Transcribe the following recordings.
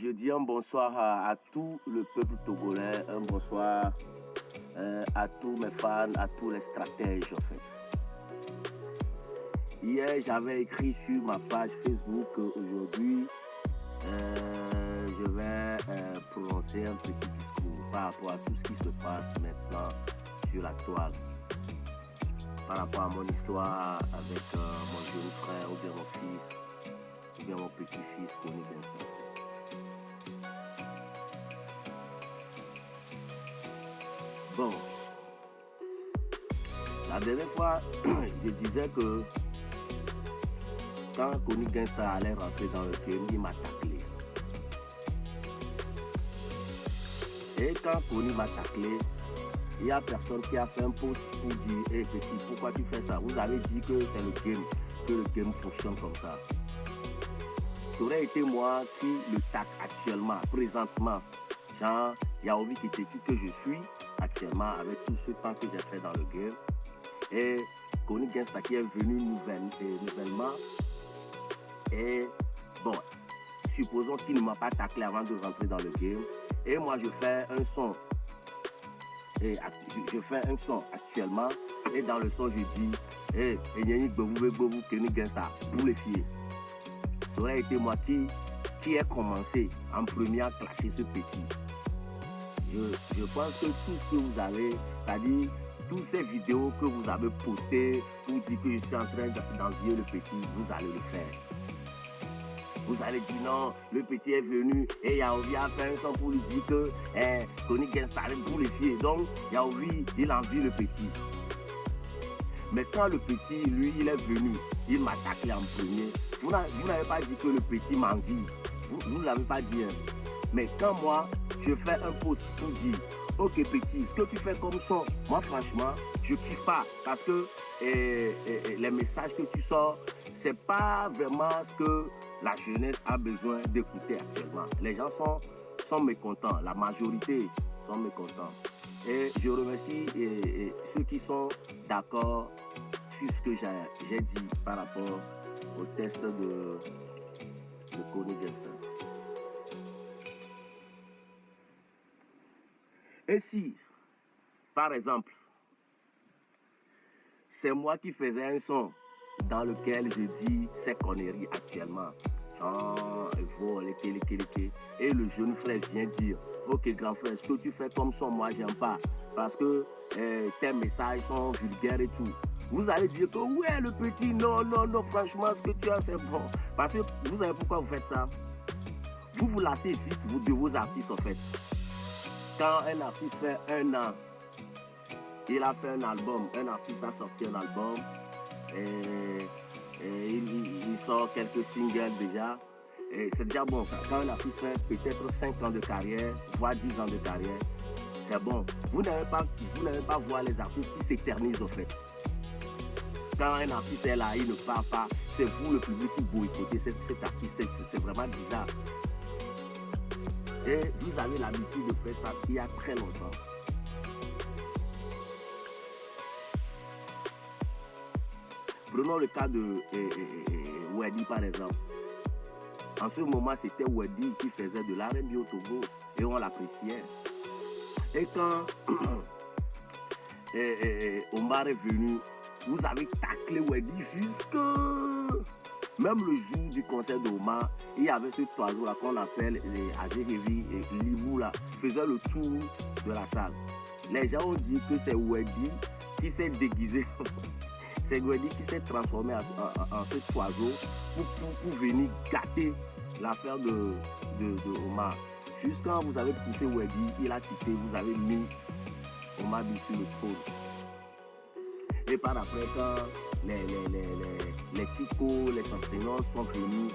Je dis un bonsoir à tout le peuple togolais, un bonsoir à tous mes fans, à tous les stratèges en fait. Hier, j'avais écrit sur ma page Facebook qu'aujourd'hui, je vais prononcer un petit discours par rapport à tout ce qui se passe maintenant sur la toile. Par rapport à mon histoire avec mon jeune frère ou bien mon fils, ou bien mon petit-fils Kony Gensah. Bon, la dernière fois, je disais que quand Kony Gensah allait rentrer dans le game, il m'a taclé. Et quand Kony m'a taclé, il n'y a personne qui a fait un post pour dire hey, petit, pourquoi tu fais ça? Vous avez dit que c'est le game, que le game fonctionne comme ça. Ça aurait été moi qui le tacle actuellement, présentement. Genre, Yaobi Kiteki que je suis actuellement avec tout ce temps que j'ai fait dans le game. Et Kony Gensah qui est venu nouvellement. Et bon, supposons qu'il ne m'a pas taclé avant de rentrer dans le game. Et moi je fais un son. Et je fais un son actuellement. Et dans le son je dis hey, Kony Gensah, vous les filles. Ça aurait été moi qui ai commencé en premier à clasher ce petit. Je pense que tout ce que vous avez, c'est-à-dire toutes ces vidéos que vous avez postées pour dire que je suis en train d'envier le petit, vous allez le faire. Vous allez dire non, le petit est venu et Yaobi a fait un son pour lui dire que Kony Gensah vous les filles. Donc Yaobi, il envie le petit. Mais quand le petit, lui, il est venu, il m'a taclé en premier. Vous n'avez pas dit que le petit m'envie. Vous ne l'avez pas dit. Hein. Mais quand moi, je fais un post pour dire ok petit, ce que tu fais comme ça, moi franchement, je kiffe pas. Parce que les messages que tu sors, c'est pas vraiment ce que la jeunesse a besoin d'écouter actuellement. Les gens sont mécontents, la majorité sont mécontents. Et je remercie ceux qui sont d'accord sur ce que j'ai dit par rapport au test de Kony Gensah. Et si, par exemple, c'est moi qui faisais un son dans lequel je dis ces conneries actuellement, et le jeune frère vient dire ok grand frère, ce que tu fais comme son, moi j'aime pas parce que tes messages sont vulgaires et tout. Vous allez dire que ouais le petit, non, franchement ce que tu as c'est bon. Parce que vous savez pourquoi vous faites ça? Vous lassez vite de vos artistes en fait. Quand un artiste fait un an, il a fait un album, un artiste a sorti un album et il sort quelques singles déjà. Et c'est déjà bon. Quand un artiste fait peut-être 5 ans de carrière, voire 10 ans de carrière, c'est bon. Vous n'allez pas voir les artistes qui s'éternisent en fait. Quand un artiste est là, il ne part pas, c'est vous le public qui boycottez cet artiste, c'est vraiment bizarre. Et vous avez l'habitude de faire ça il y a très longtemps. Prenons le cas de Weddy par exemple. En ce moment, c'était Weddy qui faisait de l'R&B au Togo et on l'appréciait. Et quand Omar est venu, vous avez taclé Weddy jusque... Même le jour du concert d'Omar, il y avait ce oiseau-là qu'on appelle les Azéhévi et Livou là, faisait le tour de la salle. Les gens ont dit que c'est Weddy qui s'est déguisé. C'est Weddy qui s'est transformé en cet oiseau pour venir gâter l'affaire de Omar. Juste quand vous avez poussé Weddy, il a quitté, vous avez mis Omar sur le trône. Et par après, quand les Tico, les enseignants sont venus,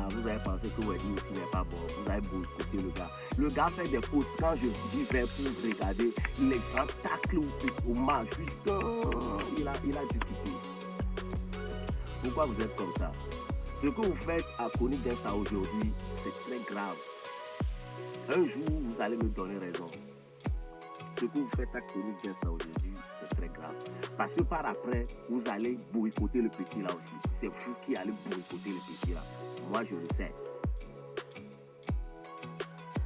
vous avez pensé que Weddy aussi n'est pas bon, vous avez boycotté le gars. Le gars fait des fautes. Quand je vais pour regarder, les gens taclent Omar juste il a dû quitter. Pourquoi vous êtes comme ça? Ce que vous faites à Kony Gensah aujourd'hui, c'est très grave. Un jour, vous allez me donner raison. Ce que vous faites à Kony Gensah aujourd'hui, c'est très grave. Parce que par après, vous allez boycotter le petit là aussi. C'est vous qui allez boycotter le petit là. Moi, je le sais.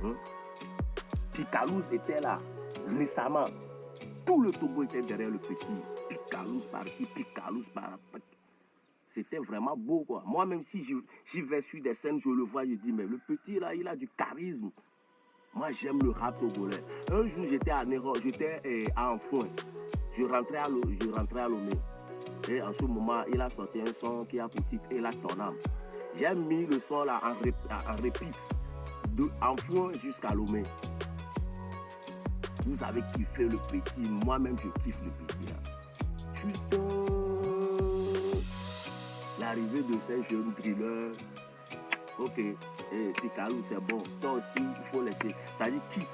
Hein? Picalouz était là récemment. Tout le Togo était derrière le petit. Picalouz par-ci, Picalouz par-là. C'était vraiment beau, quoi. Moi, même si j'y vais sur des scènes, je le vois, je dis, mais le petit, là, il a du charisme. Moi, j'aime le rap togolais. Un jour, j'étais à Néro, j'étais à Enfoin. Je rentrais à Lomé. Et en ce moment, il a sorti un son qui a pour titre « Et la ton âme ». J'ai mis le son là en répit, de Enfoin jusqu'à Lomé. Vous avez kiffé le petit, moi-même je kiffe le petit là. Putain, l'arrivée de ces jeunes drillers, ok, Picalou c'est bon, toi aussi il faut laisser, ça dit quitte.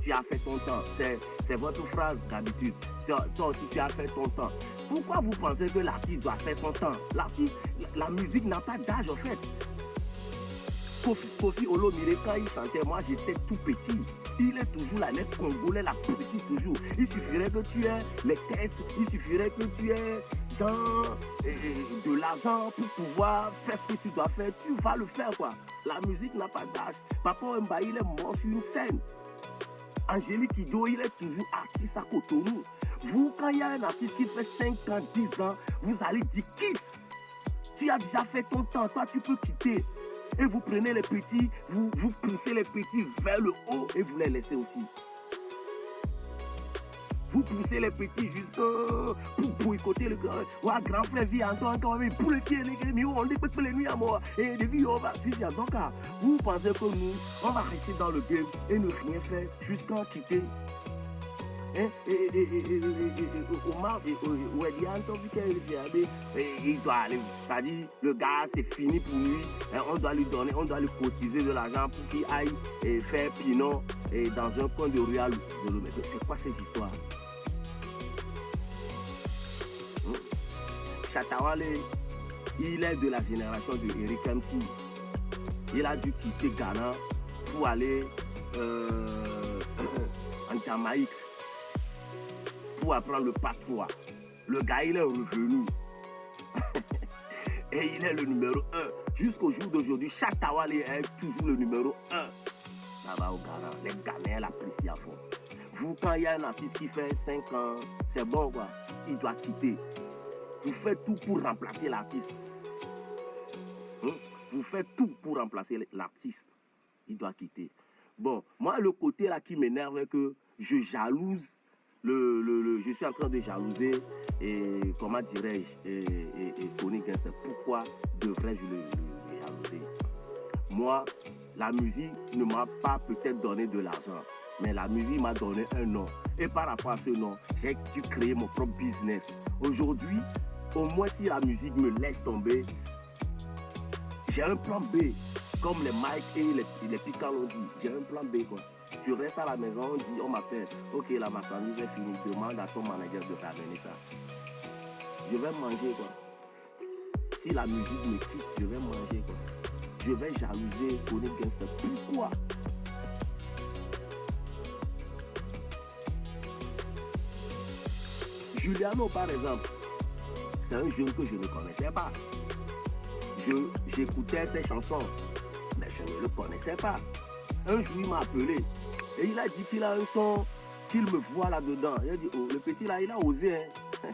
Tu as fait ton temps, c'est votre phrase d'habitude, toi aussi tu as fait ton temps. Pourquoi vous pensez que l'artiste doit faire son temps? La musique n'a pas d'âge en fait. Kofi Olomide, quand il chantait, moi j'étais tout petit. Il est toujours là, les Congolais, la petite toujours. Il suffirait que tu aies les tests, il suffirait que tu aies de l'argent pour pouvoir faire ce que tu dois faire. Tu vas le faire quoi. La musique n'a pas d'âge. Papa Mba, il est mort sur une scène. Angélique Kidjo, il est toujours artiste à Cotonou. Vous, quand il y a un artiste qui fait 5 ans, 10 ans, vous allez dire quitte. Tu as déjà fait ton temps, toi tu peux quitter. Et vous prenez les petits, vous poussez les petits vers le haut et vous les laissez aussi. Vous poussez les petits juste pour boycotter le grand frère vit encore pour le pied, on dit que les nuits à mort. Et depuis, on va vivre. Donc, vous pensez que nous, on va rester dans le game et ne rien faire jusqu'à quitter. Omar, il doit aller, c'est-à-dire le gars c'est fini pour lui, on doit lui donner, on doit lui cotiser de l'argent pour qu'il aille faire Pinot dans un coin de Rual. C'est quoi cette histoire? Chatawale, il est de la génération de Eric MC. Il a dû quitter Ghana pour aller en Jamaïque. Pour apprendre le patois. Le gars, il est revenu. Et il est le numéro 1. Jusqu'au jour d'aujourd'hui, Chatawale est toujours le numéro 1. Là-bas au Ghana, les Ghanéens l'apprécient à fond. Vous, quand il y a un artiste qui fait 5 ans, c'est bon quoi, il doit quitter. Vous faites tout pour remplacer l'artiste. Vous faites tout pour remplacer l'artiste. Il doit quitter. Bon, moi, le côté là qui m'énerve est que je jalouse. Je suis en train de jalouser et comment dirais-je et Tony Gangster. Pourquoi devrais-je le jalouser? Moi, la musique ne m'a pas peut-être donné de l'argent, mais la musique m'a donné un nom. Et par rapport à ce nom, j'ai dû créer mon propre business. Aujourd'hui, au moins si la musique me laisse tomber, j'ai un plan B. Comme les Mike et les Picard l'ont dit, j'ai un plan B quoi. Je reste à la maison, on dit, on m'appelle, ok, la marchandise est finie, demande à ton manager de ramener ça. Je vais manger quoi. Si la musique me quitte, je vais manger quoi. Je vais jalouser Tony Gangster. Pourquoi? Juliano par exemple, c'est un jeune que je ne connaissais pas. J'écoutais ses chansons, mais je ne le connaissais pas. Un jour il m'a appelé. Et il a dit qu'il a un son, qu'il me voit là-dedans. Il a dit, oh, le petit là, il a osé. Hein.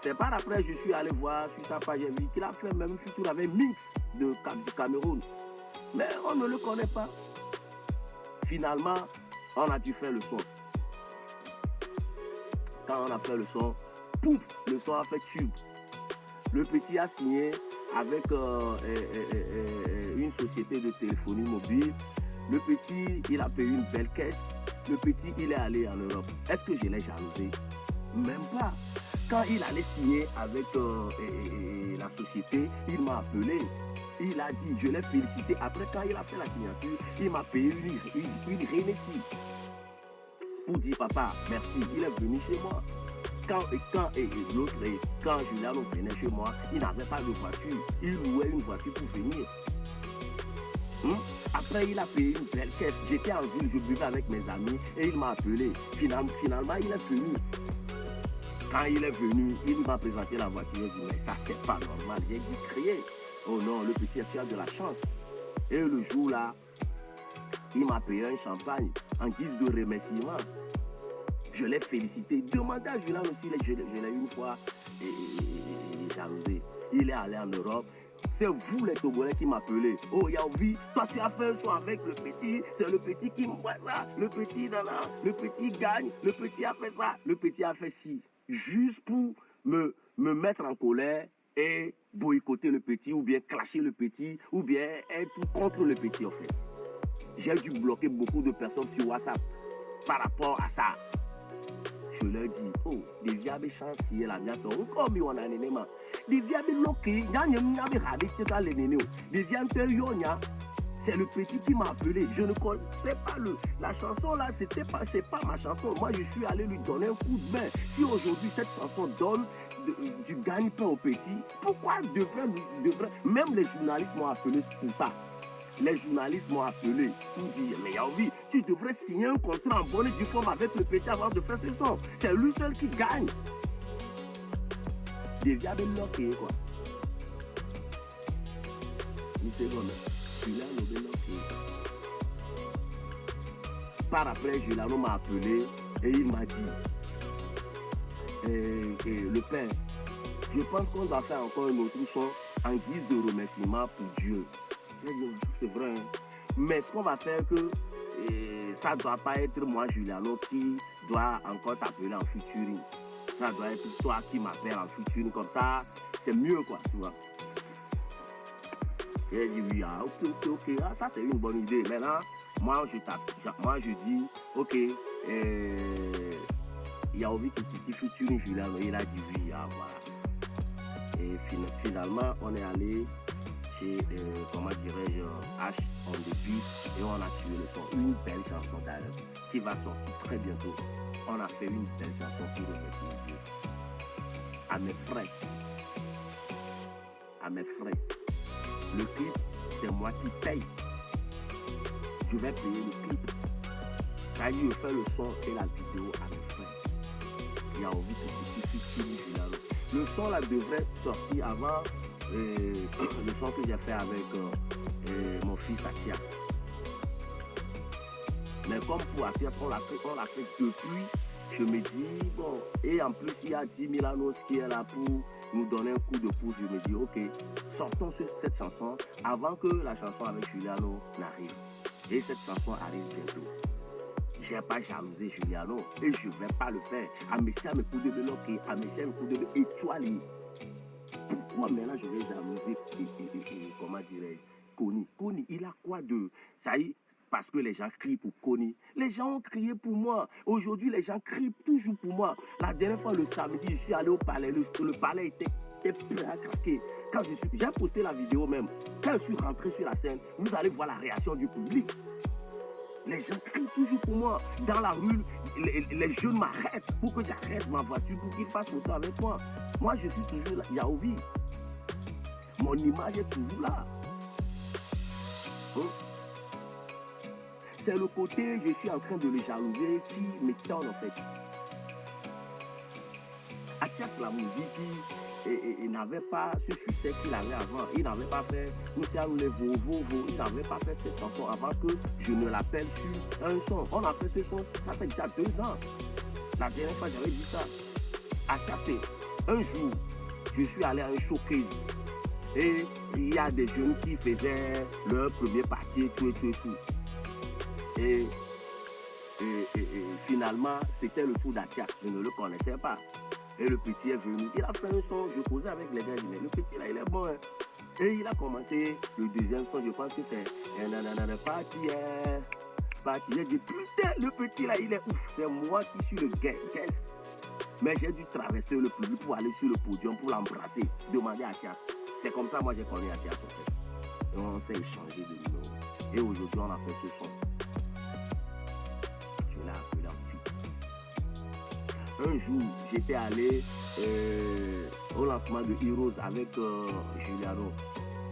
C'est par après, je suis allé voir sur sa page, j'ai vu qu'il a fait même futur avec Mix du Cameroun. Mais on ne le connaît pas. Finalement, on a dû faire le son. Quand on a fait le son, pouf, le son a fait tube. Le petit a signé avec une société de téléphonie mobile. Le petit, il a payé une belle caisse. Le petit, il est allé en Europe. Est-ce que je l'ai jalousé? Même pas. Quand il allait signer avec la société, il m'a appelé. Il a dit, je l'ai félicité. Après, quand il a fait la signature, il m'a payé une renétie. Pour dire, papa, merci. Il est venu chez moi. Quand Juliano venait chez moi, il n'avait pas de voiture. Il louait une voiture pour venir. Après, il a payé une belle caisse. J'étais en ville, je buvais avec mes amis et il m'a appelé. Finalement, il est venu. Quand il est venu, il m'a présenté la voiture. Il dit, mais ça, c'est pas normal. J'ai dû crier. Oh non, le petit, tu as de la chance. Et le jour là, il m'a payé un champagne en guise de remerciement. Je l'ai félicité. Demandez à Julien aussi, je l'ai une fois jalousé. Il est allé en Europe. C'est vous les Togolais qui m'appelez. Oh Yaovi, toi tu as fait un soir avec le petit. C'est le petit qui me voit ça. Le petit le petit gagne. Le petit a fait ça. Le petit a fait ci. Juste pour me mettre en colère et boycotter le petit ou bien clasher le petit ou bien être contre le petit en fait. J'ai dû bloquer beaucoup de personnes sur WhatsApp par rapport à ça. Je leur dis, oh, des viables chanciers la mienne, encore mieux on a néné ma. Des viables loqués, il y a un radis qui est dans les nénés. Des viables yonya, c'est le petit qui m'a appelé. Je ne connaissais pas la chanson là, c'est pas ma chanson. Moi, je suis allé lui donner un coup de main. Si aujourd'hui cette chanson donne du gagne-pain au petit, pourquoi devrait, même les journalistes m'ont appelé pour ça. Les journalistes m'ont appelé pour dire, mais Yaovi, tu devrais signer un contrat en bonne et due forme avec le petit avant de faire ce son. C'est lui seul qui gagne. Déjà de bloquer quoi. Une seconde, Juliano de bloquer. Par après, Juliano m'a appelé et il m'a dit, le père, je pense qu'on va faire encore un autre son en guise de remerciement pour Dieu. C'est vrai, hein? Mais ce qu'on va faire que ça ne doit pas être moi, Juliano, qui doit encore t'appeler en featuring. Ça doit être toi qui m'appelles en featuring, comme ça, c'est mieux quoi, tu vois. Et elle dit oui, ah, ok, ah, ça c'est une bonne idée. Maintenant, moi je dis, ok, il y a envie que tu featuring Juliano, il a dit oui, ah voilà. Et finalement, on est allé chez, comment dirais-je, H on début et on a tué le son. Une belle chanson d'ailleurs qui va sortir très bientôt. On a fait une belle chanson pour remercier Dieu. À mes frais. Le clip, c'est moi qui paye. Je vais payer le clip. C'est-à-dire, je fais le son et la vidéo à mes frais. Il y a envie que tu finis Juliano. Le son là devrait sortir avant le son que j'ai fait avec mon fils Atia. Mais comme pour Atia, on l'a fait depuis, je me dis, bon, et en plus il y a 10 000 annos qui est là pour nous donner un coup de pouce. Je me dis, ok, sortons sur cette chanson avant que la chanson avec Juliano n'arrive. Et cette chanson arrive bientôt. Je n'ai pas jalousé Juliano et je ne vais pas le faire. Amécia me coup de bloquer, Amécia me coup de étoilé. Pourquoi maintenant je vais jalouser comment dirais-je, Kony, il a quoi de... Ça y est, parce que les gens crient pour Kony. Les gens ont crié pour moi. Aujourd'hui, les gens crient toujours pour moi. La dernière fois, le samedi, je suis allé au palais. Le palais était prêt à craquer. J'ai posté la vidéo même. Quand je suis rentré sur la scène, vous allez voir la réaction du public. Les gens crient toujours pour moi. Dans la rue, les jeunes m'arrêtent pour que j'arrête ma voiture pour qu'ils fassent photo avec moi. Moi, je suis toujours là. Yaovi. Mon image est toujours là. Hein? C'est le côté, je suis en train de le jalouser qui m'étonne en fait. Atias la musique, il n'avait pas ce succès qu'il avait avant. Il n'avait pas fait nous les Vovo. Il n'avait pas fait cette chanson avant que je ne l'appelle sur un son. On a fait ce son, ça fait déjà 2 ans. La dernière fois, j'avais dit ça. Atias, un jour, je suis allé à un showcase. Et il y a des jeunes qui faisaient leur premier parti, tout. Et finalement, c'était le tour d'Atias. Je ne le connaissais pas. Et le petit est venu. Il a fait un son. Je causais avec les gars. Je dis, mais le petit là, il est bon. Hein. Et il a commencé le deuxième son. Je pense que c'est parti. J'ai dit, putain, le petit là, il est ouf. C'est moi qui suis le guest. Mais j'ai dû traverser le public pour aller sur le podium pour l'embrasser. Demander à Atias. C'est comme ça, moi, j'ai connu Atias en fait. Et on s'est échangé de numéros. Et aujourd'hui, on a fait ce son. Je l'ai appelé ensuite. Un jour, j'étais allé au lancement de Heroes avec Juliano.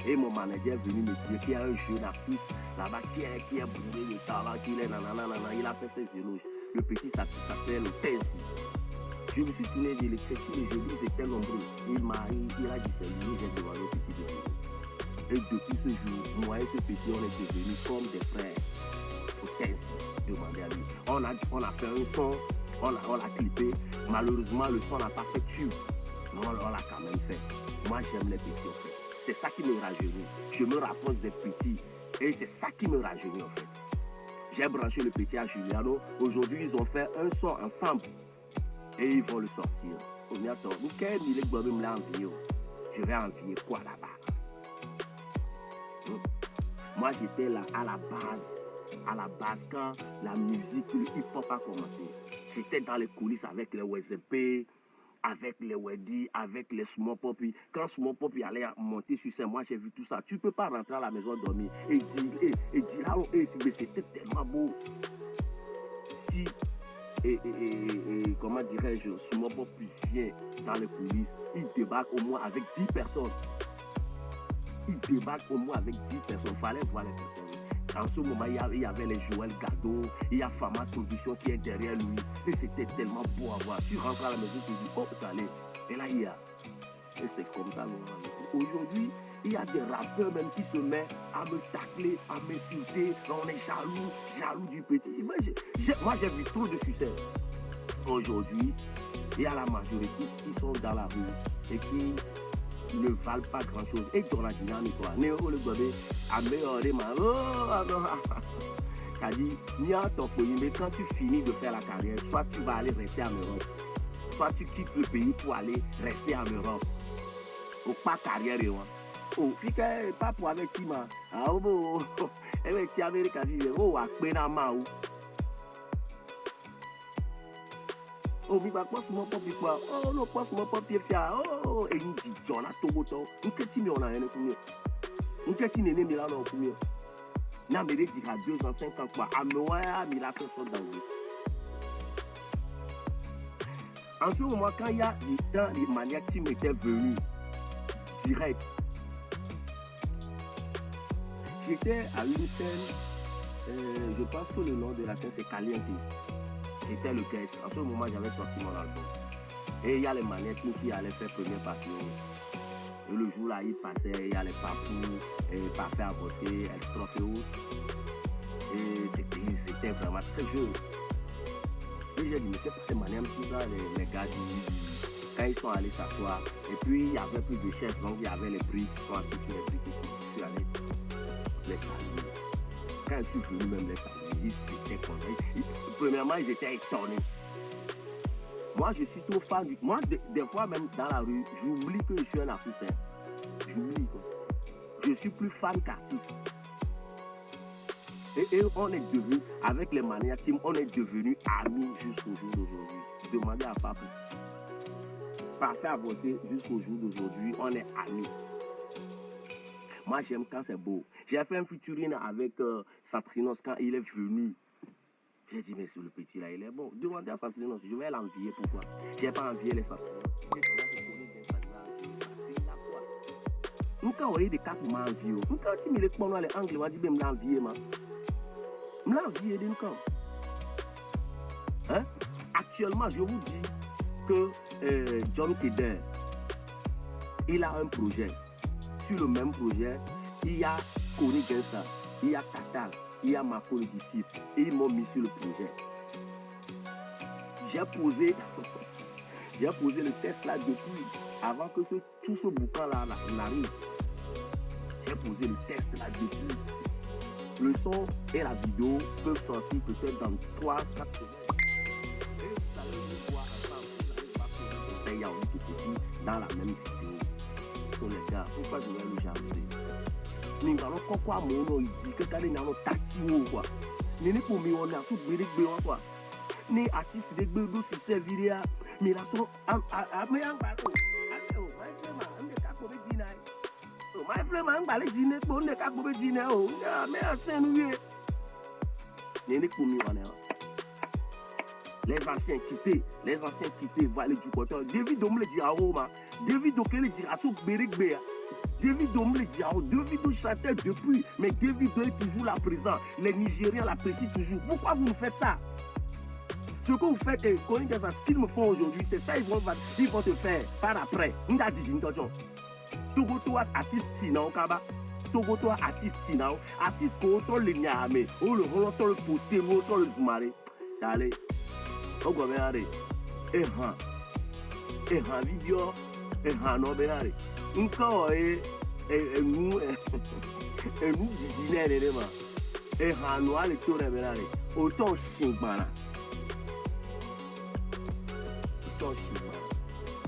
Et mon manager est venu me dire qu'il y a un jeune artiste là-bas qui est bourré de talent, qu'il est nanana. Il a fait ses éloges. Le petit s'appelle Tensi. Je me suis tourné et dit, les chrétiens, les jeunes étaient nombreux. Il a dit, c'est lui, j'ai demandé au petit de Et depuis ce jour, moi et ce petit, on est devenus comme des frères. Faut demander à lui. On a fait un son, on l'a clippé. Malheureusement, le son n'a pas fait tube. Mais on l'a quand même fait. Moi, j'aime les petits, en fait. C'est ça qui me rajeunit. Je me rapproche des petits. Et c'est ça qui me rajeunit, en fait. J'ai branché le petit à Juliano. Aujourd'hui, ils ont fait un son ensemble. Et ils vont le sortir. Je vais envier quoi là-bas? Moi, j'étais là à la base, quand la musique, le hip-hop a commencé. J'étais dans les coulisses avec les WZP, avec les Weddy, avec les Small Poppy. Quand Small Poppy allait monter sur scène, moi j'ai vu tout ça. Tu ne peux pas rentrer à la maison dormir et dire là, c'était tellement beau. Si, comment dirais-je, Small Poppy vient dans les coulisses, il débarque au moins avec 10 personnes. Il débarque au moins avec 10 personnes. Il fallait voir les personnes. En ce moment, il y avait les Joël Gado, il y a Fama Production qui est derrière lui. Et c'était tellement beau à voir. Tu rentres à la maison, tu dis, oh, allez. Et là, il y a. Et c'est comme ça. Aujourd'hui, il y a des rappeurs même qui se mettent à me tacler, à m'insulter. On est jaloux du petit. Moi, j'ai vu trop de succès. Aujourd'hui, il y a la majorité qui sont dans la rue et qui ne valent pas grand chose. Et dans la dynamique, quoi. Néo le bébé, amélioré ma. C'est-à-dire, mais quand tu finis de faire la carrière, soit tu vas aller rester en Europe, soit tu quittes le pays pour aller rester en Europe. Ou pas carrière, oh, fique pas pour avec qui, ma. Ah, oh, avec qui Amérique, oh, à Pénama, ou. Oh, mais pas mon papier quoi? Oh, non, pas mon papier fier. Oh, et il dit, John a tout beau temps. Où qu'est-ce qu'il y a un coup? Où qu'est-ce qu'il y a un coup? N'a mais dit à 2 ans, 5 ans quoi? À moi, il a fait ça dans le. En ce moment, quand il y a des temps, les maniaques qui m'étaient venus direct, j'étais à une scène, je pense que le nom de la scène c'est Caliente. J'étais le guest. En ce moment, j'avais sorti mon album. Et il y a les manettes qui allaient faire première partie. Et le jour là, il passait, il y a les papous, parfait à voter, extrophéo. Et c'était vraiment très jeune. Et j'ai dit, mais c'est pas ces manettes, tout ça, les gars, quand ils sont allés s'asseoir. Et puis, il y avait plus de chefs, donc il y avait les prix qui sont assis sur les prix qui sont allés les saluer. Quand je suis venu même les saluer, c'était comme ça. Premièrement, ils étaient étonnés. Moi, je suis trop fan du... Moi, des fois, même dans la rue, j'oublie que je suis un Africain. J'oublie, quoi. Je suis plus fan qu'artiste. Et on est devenus, avec les Mania Team, on est devenus amis jusqu'au jour d'aujourd'hui. Demandez à Papa. Passer à voter jusqu'au jour d'aujourd'hui, on est amis. Moi, j'aime quand c'est beau. J'ai fait un featuring avec Satrinos quand il est venu. J'ai dit, mais sur le petit là, il est bon. Demandez à Satrinos, je vais l'envier. Pourquoi? Je n'ai pas envié les Satrinos. Nous, quand on a des cas pour m'envier, nous, quand tu me les prends, les Anglais vont dire, mais je l'envier, man. Je l'envier d'un camp. Hein? Actuellement, je vous dis que John Tedder, il a un projet. Sur le même projet, il y a Kony Gensa, il y a Katal, il y a Marco le disciple, et ils m'ont mis sur le projet. J'ai posé le test là depuis, avant que tout ce bouquin-là n'arrive. J'ai posé le test là depuis. Le son et la vidéo peuvent sortir peut-être dans 3-4 semaines. Et vous allez le voir ensemble, vous allez voir que il y a un petit dans la même vidéo. Pour les gars, pourquoi je vais le jalouser? Nous allons quoi mon ici, que quand nous allons tactiquer quoi. Nous ne pouvons pas on a tout béni quoi. Nous artistes de bédo se servir mais la son à mais en bas. My friend, I'm going to dîner pour ne pas boire dîner. Oh, mais à Saint-Louis. N'est pour nous en les anciens quittés, voilà du coton. David Dom le dit à Roma. David Oke le dit à tout Béric Béa. David Dom le dit à Roma. David Dom chantait depuis, mais David Dom est toujours là présent. Les Nigériens l'apprécient toujours. Pourquoi vous nous faites ça? Ce que vous faites, ce qu'ils me font aujourd'hui, c'est ça ils vont te faire par après. Nous avons dit une chose. Tout artiste sinon Kaba. Togo toi artiste now, artiste ko to le nyame, o le holo to le poster, o to le mare. Allez, o go me are. Video, no benare. Nko nous dîner ma. No ale to le benare. Autant chimbana.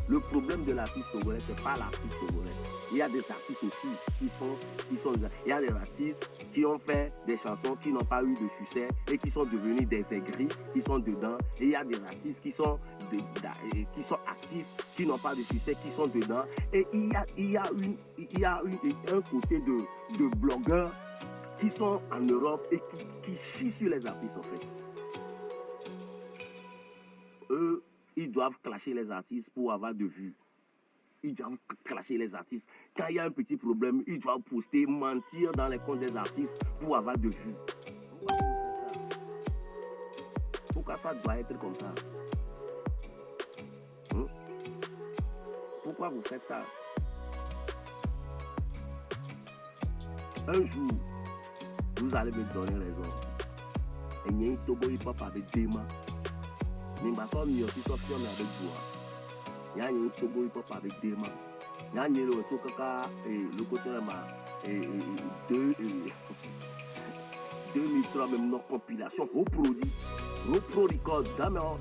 Le problème de l'artiste togolais, c'est pas l'artiste togolais. Il y a des artistes aussi qui sont il y a des artistes qui ont fait des chansons qui n'ont pas eu de succès et qui sont devenus des aigris, qui sont dedans. Et il y a des artistes qui sont actifs, qui n'ont pas de succès, qui sont dedans. Et il y a un côté de blogueurs qui sont en Europe et qui chient sur les artistes en fait. Eux, ils doivent clasher les artistes pour avoir de vues. Ils doivent clasher les artistes. Quand il y a un petit problème, ils doivent poster, mentir dans les comptes des artistes pour avoir de vues. Pourquoi ça doit être comme ça? Pourquoi vous faites ça? Un jour, vous allez me donner raison. Et il y a un Togo hip-hop avec Dema. Mais ma femme y a aussi sorti avec Bois. Il y a un Togo hip-hop avec Dema. Il y a un Kaka et le côté de 2003 même nos compilations au produit. Au produit code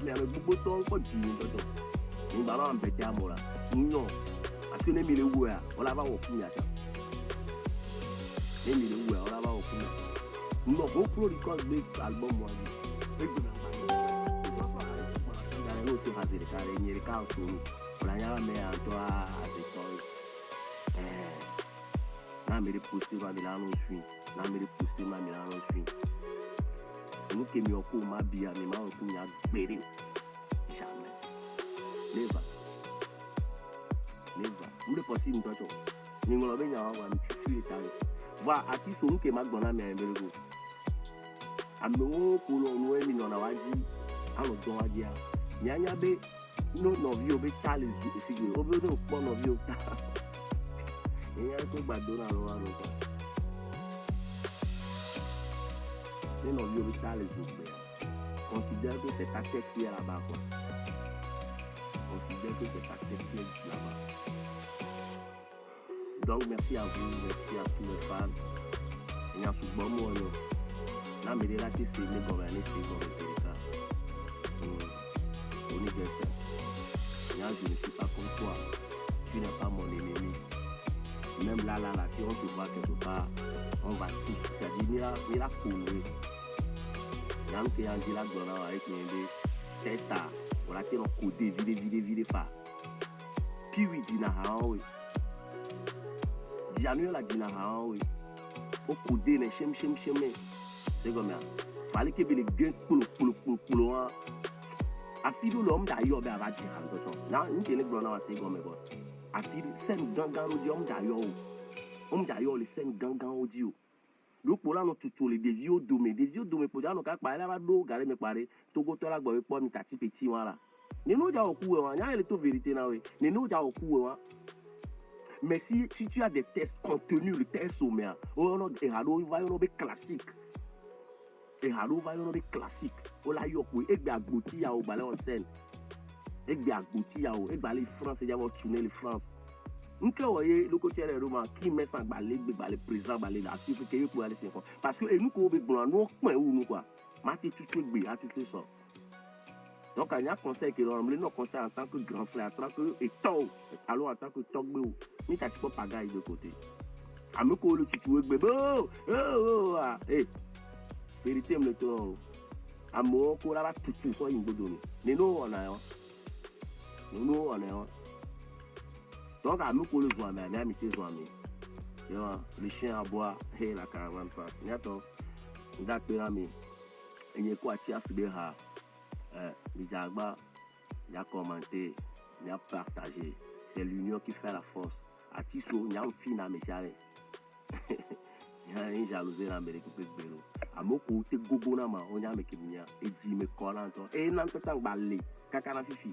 mais avec beaucoup de temps quoi tu nous allons embêter à moi là. Non. Parce que les mille où on la va au coup ça. Les mille où on la va au coup. Non, au produit code album moi. No to has it car in your account to Raya me and to the story. Now me posting my Milano stream. Now me posting my Milano stream. Look at me or cool my beer, me mount to your baby. Never. I'm the possible touch. You will be now one free time. Why at least look at McDonald and very good. I'm no cool on winning on a YG. I'm not going to Nyanya be no novio be challenge figure over no pon novio ta. Nyanya ko gbadona lo wa lo ta. No novio be challenge be. Considère que c'est ta tête qui est là-bas quoi. Considère que c'est ta tête qui est là-bas. Donc merci à vous, merci à tous les fans. Nyanya su bon mo no. Na me de la que c'est me gouverner c'est comme ça. Là, je ne suis pas comme toi. Tu n'es pas mon ennemi. Même là, si on se voit quelque part, on va tous. C'est-à-dire, il a coulé. Il y a un qui a dit là, avec les c'est ça. Voilà, qui ont codé, vidé pas. Puis oui, Dina Haoui. Dianu la Dina Haoui. Au codé, les chem. C'est comme ça. Fallait qu'il y ait des gains pour Afido l'homme d'ailleurs ben va dire en tout temps. Là, nous tenons grand à c'est comme quoi. Afido scène gangan audio homme d'ailleurs les scènes gangan audio. Donc pour là nous tout les vidéos domé pour dire nous ka pa là va do gare me paré Togo to la gbo po mi tati petit wala. Ni no ja oku wa nya ele to vérité na we. Ni no ja oku wa. Mais si tu as des tests contenus, le test sommaire, on va y classique. Et Haro va y avoir des classiques. On l'a eu au coup. Et bien, Gouti a au balai en scène. Et bien, Gouti a au. Et bien, les France, il y a tourné les France. Nous, quand vous voyez le côté des Romains qui met ça balai, le président balai là, il faut qu'il y ait pour aller se faire. Parce que nous, quand on est nous, nous, quoi. Maté tout le bruit, à tout le sort. Donc, il y a un conseil qui est nous conseil en tant que grand frère, en tant que étau. Alors, en tant que Togbo, nous, t'as pas pagaille de côté. À me coller le tutu, vérité me to amo ko la tutu so yin godo ni no ona yo donc à me ko le voix mais ami te voix mais yo le chien à bois et la caravane passe nyato ndakpera mi enye ko ati asbe ha mi jagba ya commenter ya partager c'est l'union qui fait la force atiso nya fina me chare il y a jalousie dans l'Amérique peut bélo amoko te gogo na ma onya mekiminya e di me kola nto e nan to tang balé kaka na fifi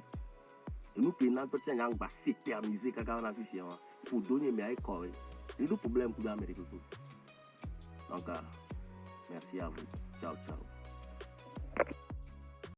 e nous pe nan to tang ba sépermiser kaka na fifi pour donner me ay coré le problème pour l'Amérique Donc, merci à vous. Ciao, ciao.